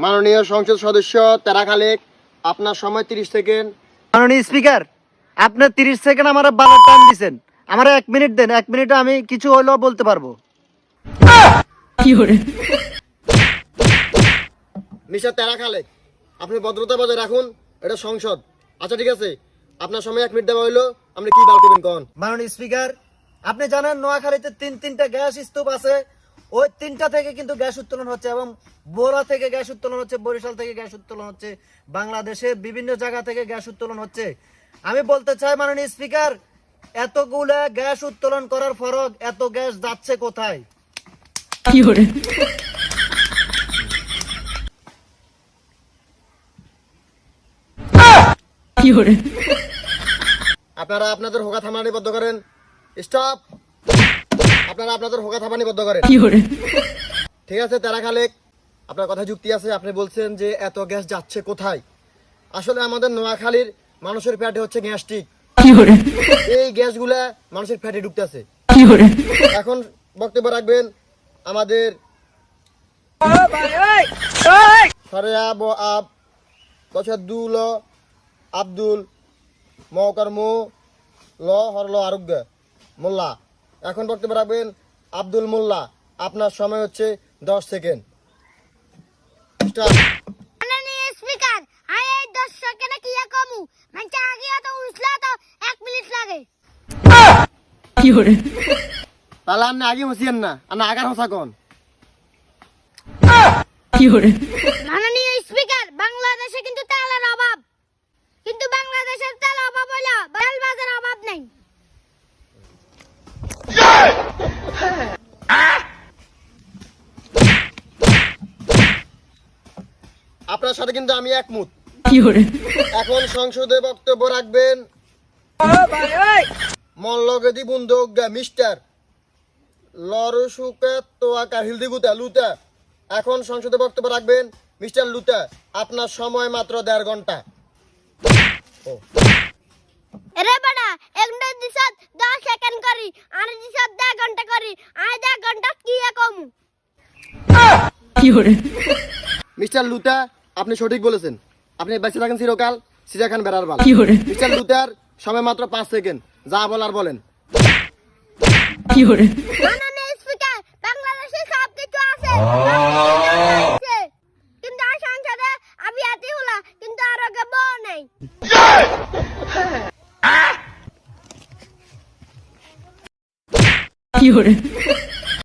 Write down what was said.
মাননীয় সংসদ সদস্য তেরা খালেক, আপনার সময় 30 সেকেন্ড। মাননীয় স্পিকার, আপনি 30 সেকেন্ড আমার বালার টাইম দিছেন, আমার 1 মিনিট দেন। 1 মিনিটে আমি কিছু হলেও বলতে পারবো। মিস্টার তেরা খালেক, আপনি ভদ্রতা বজায় রাখুন, এটা সংসদ। আচ্ছা ঠিক আছে, আপনার সময় 1 মিনিট দেওয়া হইলো, আপনি কি বার করবেন কোন? মাননীয় স্পিকার, আপনি জানেন নোয়াখালীতে তিনটা গ্যাস স্তূপ আছে, ওই 3টা থেকে কিন্তু গ্যাস উত্তোলন হচ্ছে, এবং বোরা থেকে গ্যাস উত্তোলন হচ্ছে, বরিশাল থেকে গ্যাস উত্তোলন হচ্ছে, বাংলাদেশের বিভিন্ন জায়গা থেকে গ্যাস উত্তোলন হচ্ছে। আমি বলতে চাই মাননীয় স্পিকার, এতগুলা গ্যাস উত্তোলন করার ফরক এত গ্যাস যাচ্ছে কোথায়? আপনারা আপনাদের হোগা থামা নিবদ্ধ করেন। স্টপ। আপনারা আপনাদের হোগা থামা নিবদ্ধ করেন। ঠিক আছে তেরা খালেক, আপনার কথা যুক্তি আছে। আপনি বলছেন যে এত গ্যাস যাচ্ছে কোথায়। আসলে আমাদের নোয়াখালীর মানুষের পেটে হচ্ছে গ্যাস্ট্রিক, এই গ্যাসগুলা মানুষের পেটে ঢুকতেছে। এখন বক্তব্য রাখবেন আমাদের আব্দুল মহকর্ম ল হরল আরোগ্য মোল্লা। এখন বক্তব্য রাখবেন আব্দুল মোল্লা, আপনার সময় হচ্ছে 10 সেকেন্ড। মাননীয় স্পিকার, আই এই 10 সেকেন্ডে কি কমু? মানে আগে তো উঠলা তো 1 মিনিট লাগে। তাহলে আপনি আগে হসিয়েন না, আপনি আগার হসা কোন? মাননীয় স্পিকার, বাংলাদেশে কিন্তু তেলের অভাব, কিন্তু বাংলাদেশের তেল অভাব হইলো তেল বাজার অভাব নাই। আপনার সাথে কিন্তু আমি একমত। এখন সংসদে বক্তব্য রাখবেন মল্লগদি বন্দুক মিস্টার লরসুকে তোয়াকা হিলদিগুতা লুতা। এখন সংসদে বক্তব্য রাখবেন মিস্টার লুতা, আপনার সময় মাত্র 1.5 ঘন্টা। এরে বড়া, একটা দিশত 10 সেকেন্ড করি, আর দিশত 1 ঘন্টা করি, আর 1 ঘন্টা কি কমু? মিস্টার লুতা, আপনি সঠিক বলেছেন। আপনি বেঁচে থাকেন চিরকাল, সিজা খান বেড়ার বাল। মিস্টার লুতার সময় মাত্র 5 সেকেন্ড, যা বলার বলেন। মাননীয় স্পিকার, বাংলাদেশে সব কিছু আছে, কিন্তু আর সংসদে আমি আতি হলা, কিন্তু আরোগ্য বউ নাই।